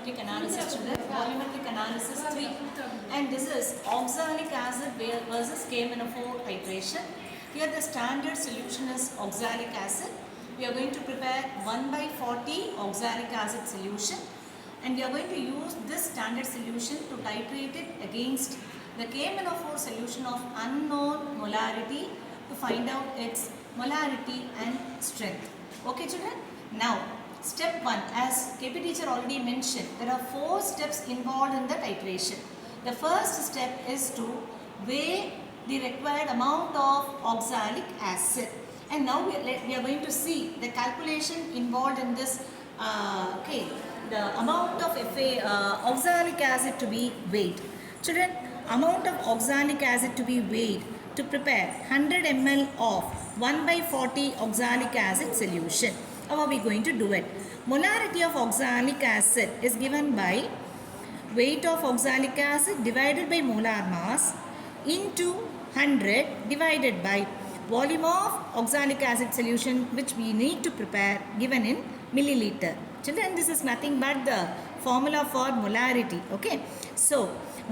volumetric analysis children. Volumetric analysis 3. And this is oxalic acid versus KMnO4 titration. Here the standard solution is oxalic acid. We are going to prepare 1/40 oxalic acid solution. And we are going to use this standard solution to titrate it against the KMnO4 solution of unknown molarity to find out its molarity and strength. Okay children? Now step 1, as KP teacher already mentioned, there are 4 steps involved in the titration. The first step is to weigh the required amount of oxalic acid. And now we are going to see the calculation involved in this. The amount of oxalic acid to be weighed. Children, amount of oxalic acid to be weighed to prepare 100 ml of 1/40 oxalic acid solution. How are we going to do it? Molarity of oxalic acid is given by weight of oxalic acid divided by molar mass into 100 divided by volume of oxalic acid solution which we need to prepare given in milliliter. Children, this is nothing but the formula for molarity. Okay. So,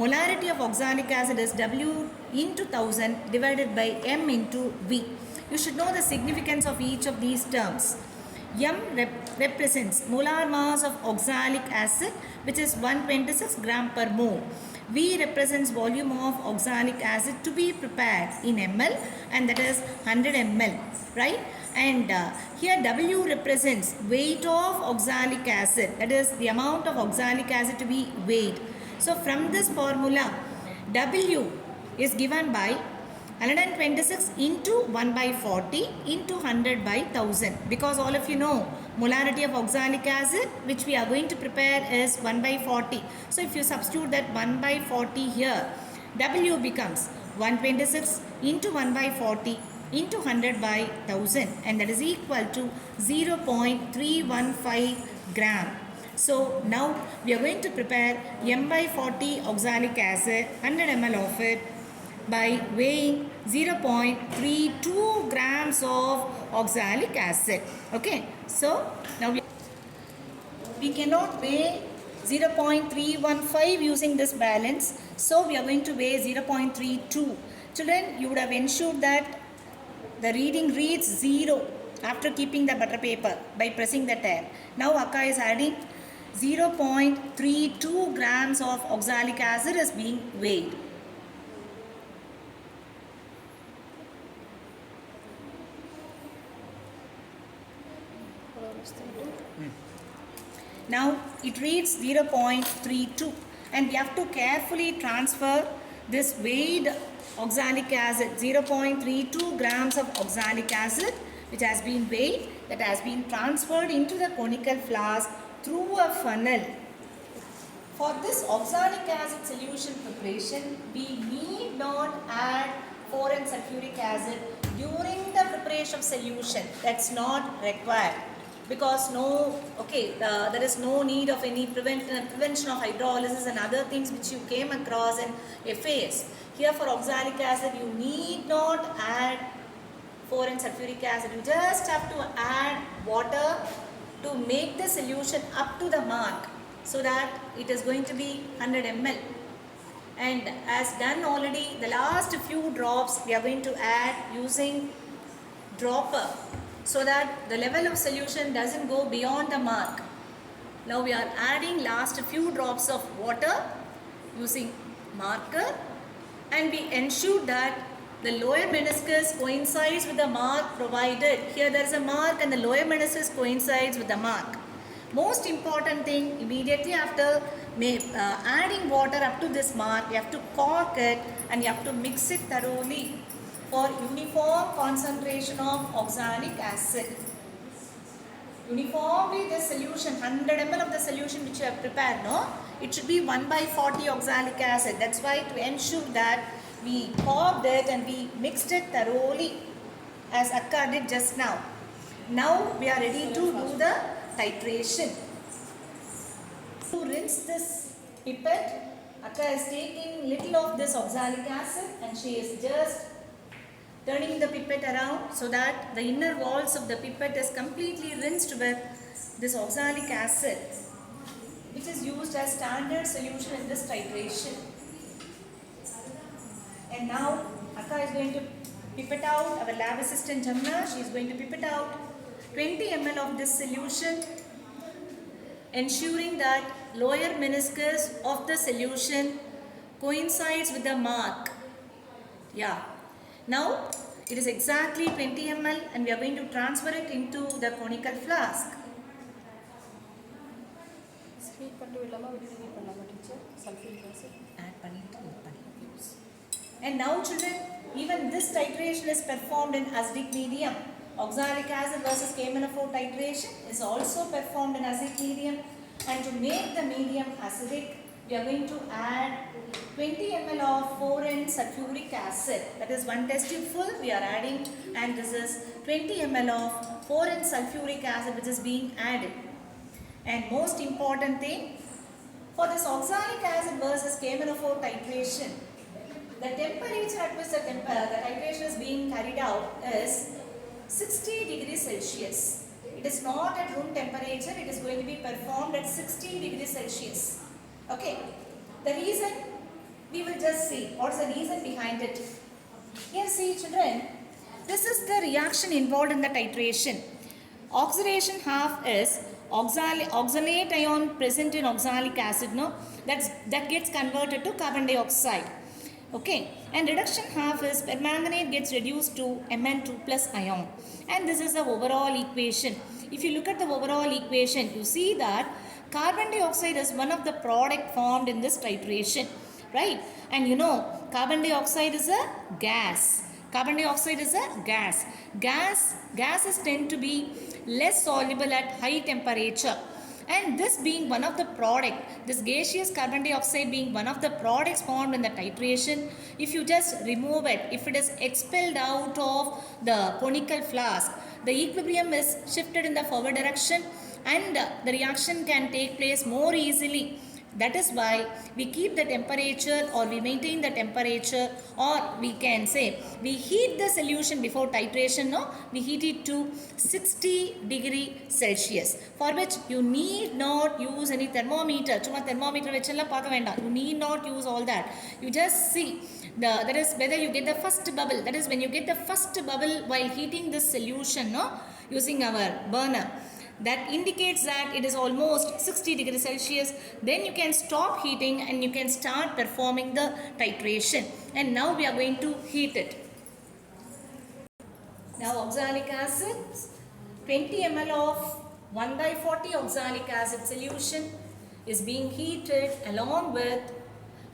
molarity of oxalic acid is W into 1000 divided by M into V. You should know the significance of each of these terms. M represents molar mass of oxalic acid, which is 126 gram per mole. V represents volume of oxalic acid to be prepared in ml, and that is 100 ml, right? And here W represents weight of oxalic acid, that is the amount of oxalic acid to be weighed. So from this formula, W is given by 126 into 1/40 into 100 by 1000, because all of you know molarity of oxalic acid which we are going to prepare is 1/40. So if you substitute that 1/40 here, W becomes 126 into 1/40 into 100 by 1000, and that is equal to 0.315 gram. So now we are going to prepare M/40 oxalic acid, 100 ml of it, by weighing 0.32 grams of oxalic acid. Okay, so now we cannot weigh 0.315 using this balance, so we are going to weigh 0.32. Children, you would have ensured that the reading reads 0 after keeping the butter paper by pressing the tab. Now Akka is adding 0.32 grams of oxalic acid is being weighed. Now it reads 0.32, and we have to carefully transfer this weighed oxalic acid, 0.32 grams of oxalic acid which has been weighed, that has been transferred into the conical flask through a funnel. For this oxalic acid solution preparation, we need not add 4N sulfuric acid during the preparation of solution. That's not required, because there is no need of any prevention of hydrolysis and other things which you came across in FAS. Here for oxalic acid, you need not add 4N sulfuric acid. You just have to add water to make the solution up to the mark, so that it is going to be 100 ml. And as done already, the last few drops we are going to add using dropper, so that the level of solution doesn't go beyond the mark. Now we are adding last few drops of water using marker, and we ensure that the lower meniscus coincides with the mark provided. Here there is a mark and the lower meniscus coincides with the mark. Most important thing, immediately after adding water up to this mark, you have to cork it and you have to mix it thoroughly for uniform concentration of oxalic acid. Uniformly the solution, 100 ml of the solution which you have prepared, no? It should be 1/40 oxalic acid. That's why, to ensure that we corked it and we mixed it thoroughly as Akka did just now. Now we are ready to do the titration. To rinse this pipette, Akka is taking little of this oxalic acid and she is just turning the pipette around so that the inner walls of the pipette is completely rinsed with this oxalic acid. which is used as standard solution in this titration. And now Akka is going to pipette out, our lab assistant Jamna, she is going to pipette out 20 ml of this solution, ensuring that lower meniscus of the solution coincides with the mark. Yeah. Now it is exactly 20 ml and we are going to transfer it into the conical flask. Add and now children, even this titration is performed in acidic medium. Oxalic acid versus K-Manophore titration is also performed in acidic medium, and to make the medium acidic, we are going to add 20 ml of 4N sulfuric acid. That is one test tube full we are adding, and this is 20 ml of 4N sulfuric acid which is being added. And most important thing, for this oxalic acid versus K-Manophore titration, the temperature at which the titration is being carried out is 60 degrees Celsius. It is not at room temperature, it is going to be performed at 60 degrees Celsius. Okay. The reason, we will just see. What is the reason behind it? Here see children, this is the reaction involved in the titration. Oxidation half is oxalate ion present in oxalic acid, no? That gets converted to carbon dioxide. Okay, and reduction half is permanganate gets reduced to Mn2 plus ion, and this is the overall equation. If you look at the overall equation, you see that carbon dioxide is one of the product formed in this titration, right? And you know, carbon dioxide is a gas. Carbon dioxide is a gas. Gases tend to be less soluble at high temperature. And this being one of the product, this gaseous carbon dioxide being one of the products formed in the titration, if you just remove it, if it is expelled out of the conical flask, the equilibrium is shifted in the forward direction and the reaction can take place more easily. That is why we keep the temperature, or we maintain the temperature, or we can say we heat the solution before titration. No, we heat it to 60 degree Celsius, for which you need not use any thermometer. Chuma thermometer vechalla paaka vendam. You need not use all that. You just see that is whether you get the first bubble. That is when you get the first bubble while heating this solution, no, using our burner. That indicates that it is almost 60 degrees Celsius. Then you can stop heating and you can start performing the titration. And now we are going to heat it. Now oxalic acid, 20 ml of 1/40 oxalic acid solution is being heated along with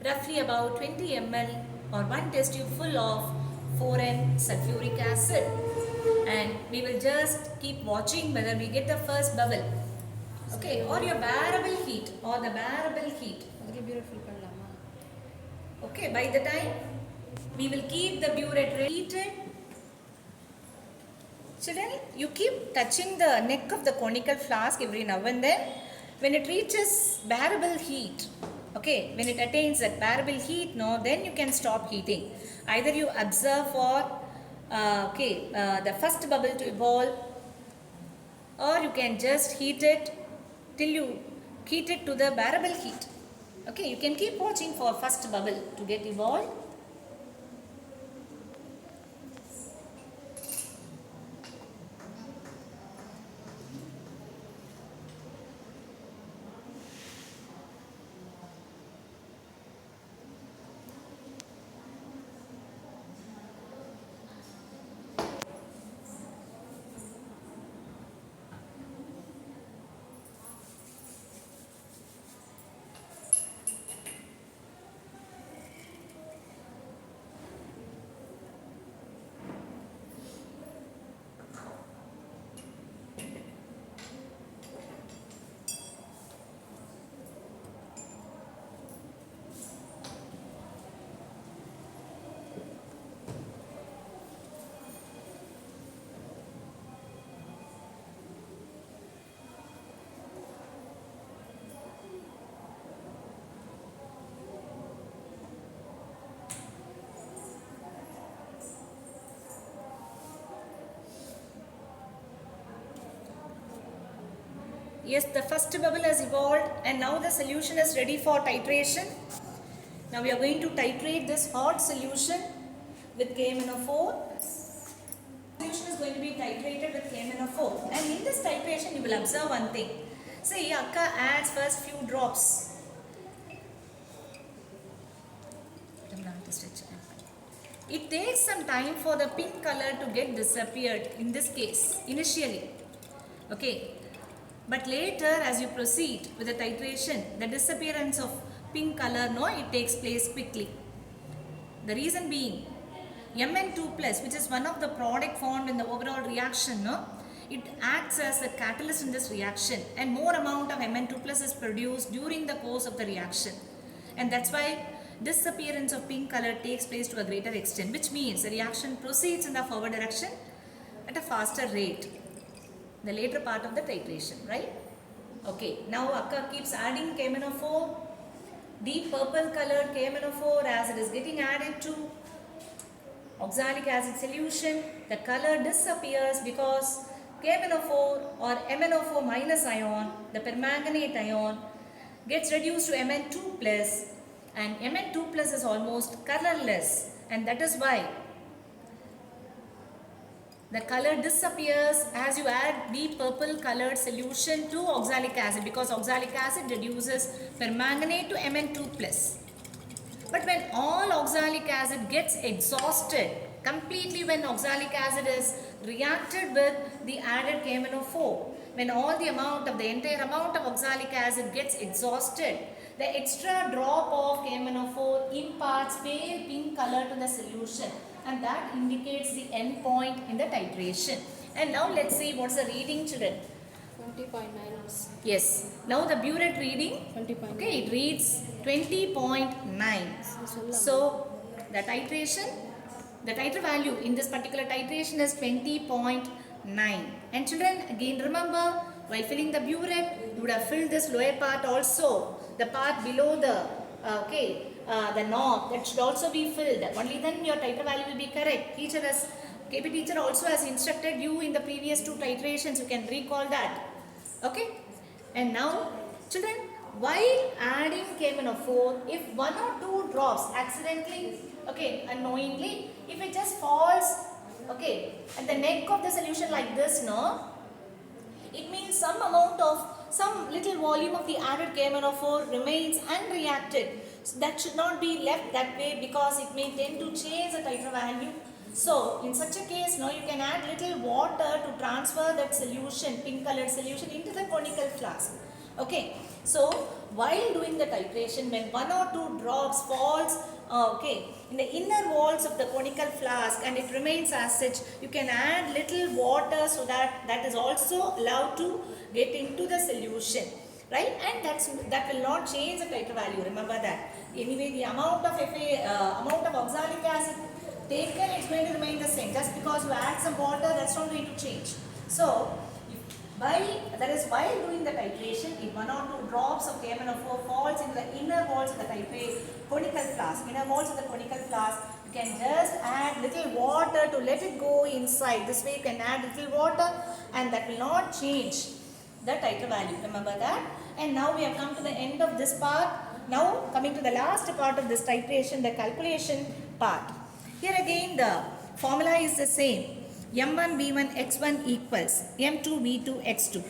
roughly about 20 ml or one test tube full of 4N sulfuric acid. And we will just keep watching whether we get the first bubble. Okay, or your bearable heat, or the bearable heat. Okay, by the time we will keep the burette heated. Children, you keep touching the neck of the conical flask every now and then. When it reaches bearable heat, okay, when it attains that bearable heat, no, then you can stop heating. Either you observe for the first bubble to evolve, or you can just heat it till you heat it to the bearable heat. Okay, you can keep watching for first bubble to get evolved. Yes, the first bubble has evolved and now the solution is ready for titration. Now we are going to titrate this hot solution with KMnO4. Solution is going to be titrated with KMnO4, and in this titration you will observe one thing. See, Akka adds first few drops. It takes some time for the pink color to get disappeared in this case initially. Okay, but later as you proceed with the titration, the disappearance of pink color, no, it takes place quickly. The reason being, Mn2 plus, which is one of the product formed in the overall reaction, no, it acts as a catalyst in this reaction, and more amount of Mn2 plus is produced during the course of the reaction, and that's why disappearance of pink color takes place to a greater extent, which means the reaction proceeds in the forward direction at a faster rate, the later part of the titration, right? Okay, now Akka keeps adding KMnO4, deep purple colored KMnO4, as it is getting added to oxalic acid solution, the color disappears because KMnO4 or MnO4 minus ion, the permanganate ion, gets reduced to Mn2 plus, and Mn2 plus is almost colorless, and that is why the color disappears as you add deep purple colored solution to oxalic acid, because oxalic acid reduces permanganate to Mn2 plus. But when all oxalic acid gets exhausted completely, when oxalic acid is reacted with the added KMnO4, when all the entire amount of oxalic acid gets exhausted, the extra drop of KMnO4 imparts pale pink color to the solution, and that indicates the end point in the titration. And now let's see what's the reading, children. 20.9 hours. Yes. Now the burette reading. 20.9. Okay, it reads 20.9. So the titration, the titer value in this particular titration is 20.9. And children, again remember, while filling the burette, you would have filled this lower part also. The part below the the knob, that should also be filled. Only then your titer value will be correct. KP teacher also has instructed you in the previous two titrations. You can recall that. Okay. And now, children, while adding KMnO4, if one or two drops accidentally, okay, unknowingly, if it just falls, okay, at the neck of the solution like this, no, it means some little volume of the added KMnO4 remains unreacted. So that should not be left that way, because it may tend to change the titer value. So in such a case, now you can add little water to transfer that solution, pink colored solution, into the conical flask. Okay. So while doing the titration, when one or two drops falls in the inner walls of the conical flask and it remains as such, you can add little water so that is also allowed to get into the solution, right? And that will not change the titer value. Remember that. Anyway, the amount of oxalic acid taken, it's going to remain the same. Just because you add some water, that's not going to change. So while doing the titration, if one or two drops of KMnO4 falls into the inner walls of the conical flask, you can just add little water to let it go inside. This way you can add little water and that will not change the titer value. Remember that. And now we have come to the end of this part. Now coming to the last part of this titration, the calculation part. Here again the formula is the same. M1 V1 X1 equals M2 V2 X2.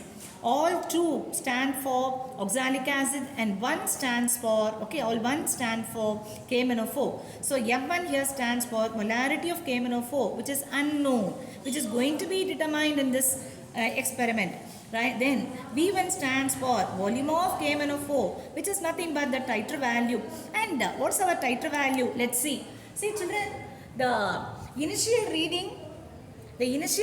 All two stand for oxalic acid and one stands for, all one stand for KMnO4. So M1 here stands for molarity of KMnO4, which is unknown, which is going to be determined in this experiment. Right? Then V1 stands for volume of KMnO4, which is nothing but the titer value. And what's our titer value? Let's see. See children, the initial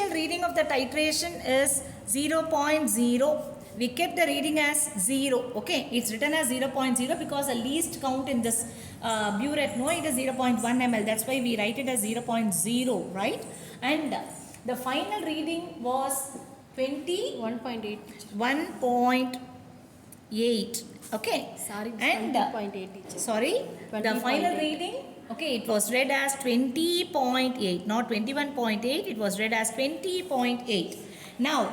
reading of the titration is 0.0. We kept the reading as 0. Okay, it's written as 0.0 because the least count in this burette, no, it is 0.1 ml. That's why we write it as 0.0, right? And the final reading was 1.8. 1.8. Okay. Sorry, and 20.8. Sorry, 20. the final reading. Okay, it was read as 20.8, not 21.8. It was read as 20.8. Now,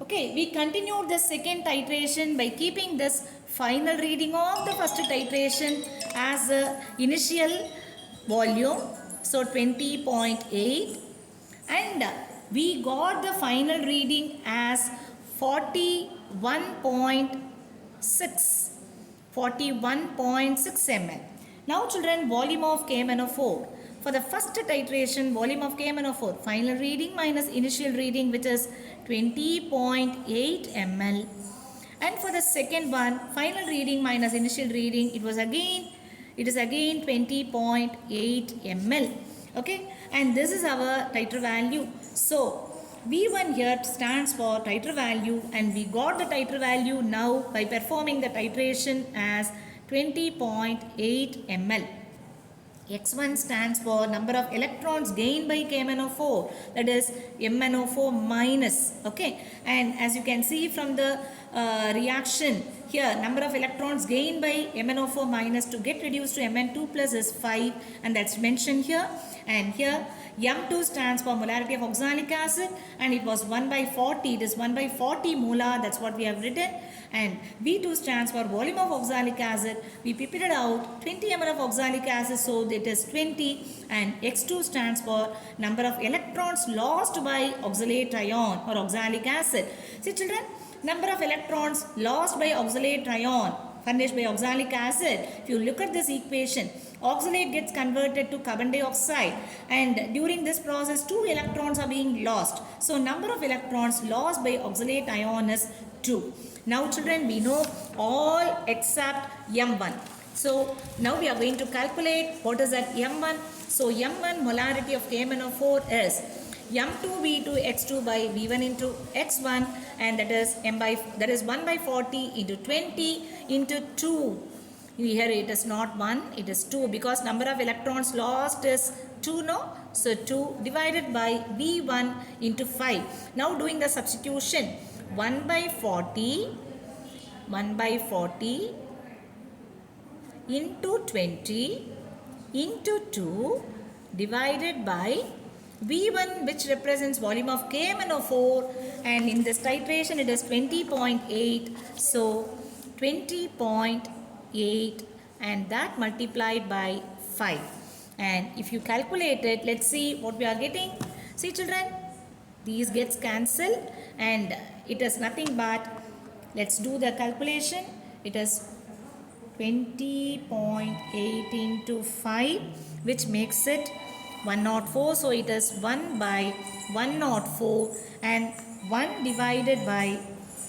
Okay, we continued the second titration by keeping this final reading of the first titration as the initial volume, so 20.8, and we got the final reading as 41.6 ml. Now children, volume of KMnO4. For the first titration, volume of KMnO4, final reading minus initial reading, which is 20.8 ml. And for the second one, final reading minus initial reading, it is again 20.8 ml. Okay, and this is our titer value. So V1 here stands for titer value, and we got the titer value now by performing the titration as 20.8 ml. X1 stands for number of electrons gained by KMnO4, that is MnO4 minus. Okay, and as you can see from the reaction here, number of electrons gained by MnO4 minus to get reduced to Mn2 plus is 5, and that's mentioned here. And here M2 stands for molarity of oxalic acid, and it was 1 by 40. It is 1 by 40 molar. That's what we have written. And V2 stands for volume of oxalic acid. We pipetted out 20 ml of oxalic acid, so it is 20. And X2 stands for number of electrons lost by oxalate ion or oxalic acid. See children, number of electrons lost by oxalate ion furnished by oxalic acid. If you look at this equation, oxalate gets converted to carbon dioxide, and during this process 2 electrons are being lost. So number of electrons lost by oxalate ion is 2. Now children, we know all except M1. So now we are going to calculate what is that M1. So M1 molarity of KMnO4 is M2V2 X2 by V1 into X1, and that is 1 by 40 into 20 into 2. Here it is not 1, it is 2, because number of electrons lost is 2, no? So 2 divided by V1 into 5. Now doing the substitution, 1 by 40 into 20 into 2 divided by V1, which represents volume of KMnO4, and in this titration it is 20.8, so 20.8, and that multiplied by 5. And if you calculate it, let's see what we are getting. See children, these gets cancelled, and it is nothing but, let's do the calculation. It is 20.8 into 5, which makes it 104. So it is 1 by 104, and 1 divided by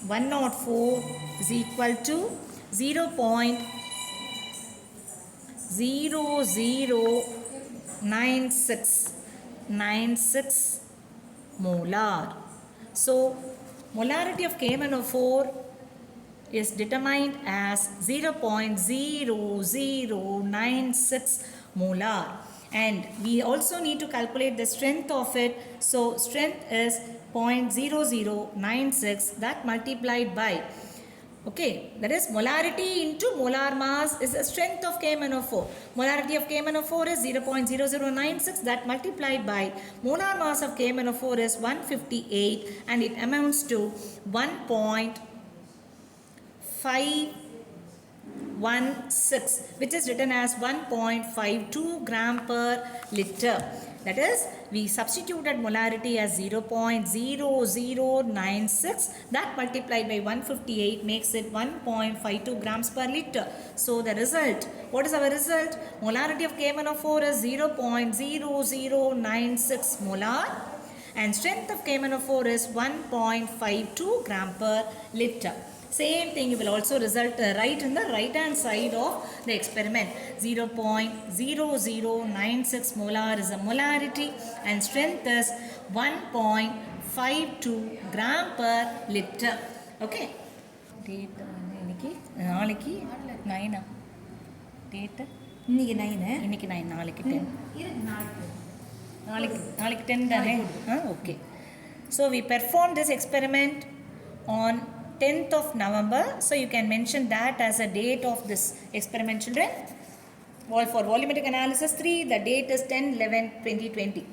104 is equal to 0.0096 molar. So molarity of KMnO4 is determined as 0.0096 molar, and we also need to calculate the strength of it. So strength is 0.0096, that multiplied by, okay, that is molarity into molar mass is the strength of KMnO4. Molarity of KMnO4 is 0.0096, that multiplied by molar mass of KMnO4 is 158, and it amounts to 1.516, which is written as 1.52 gram per liter. That is, we substituted molarity as 0.0096, that multiplied by 158 makes it 1.52 grams per liter. So the result, what is our result? Molarity of KMnO4 is 0.0096 molar, and strength of KMnO4 is 1.52 gram per liter. Same thing you will also result write in the right hand side of the experiment. 0.0096 molar is a molarity, and strength is 1.52 gram per liter. Okay. Date நாளைக்கு 9 date இன்னைக்கு 9 நாளைக்கு 10 நாளைக்கு 10 தானே. Okay. So we performed this experiment on 10th of November. So you can mention that as a date of this experiment children. For volumetric analysis 3, the date is 10/11/2020.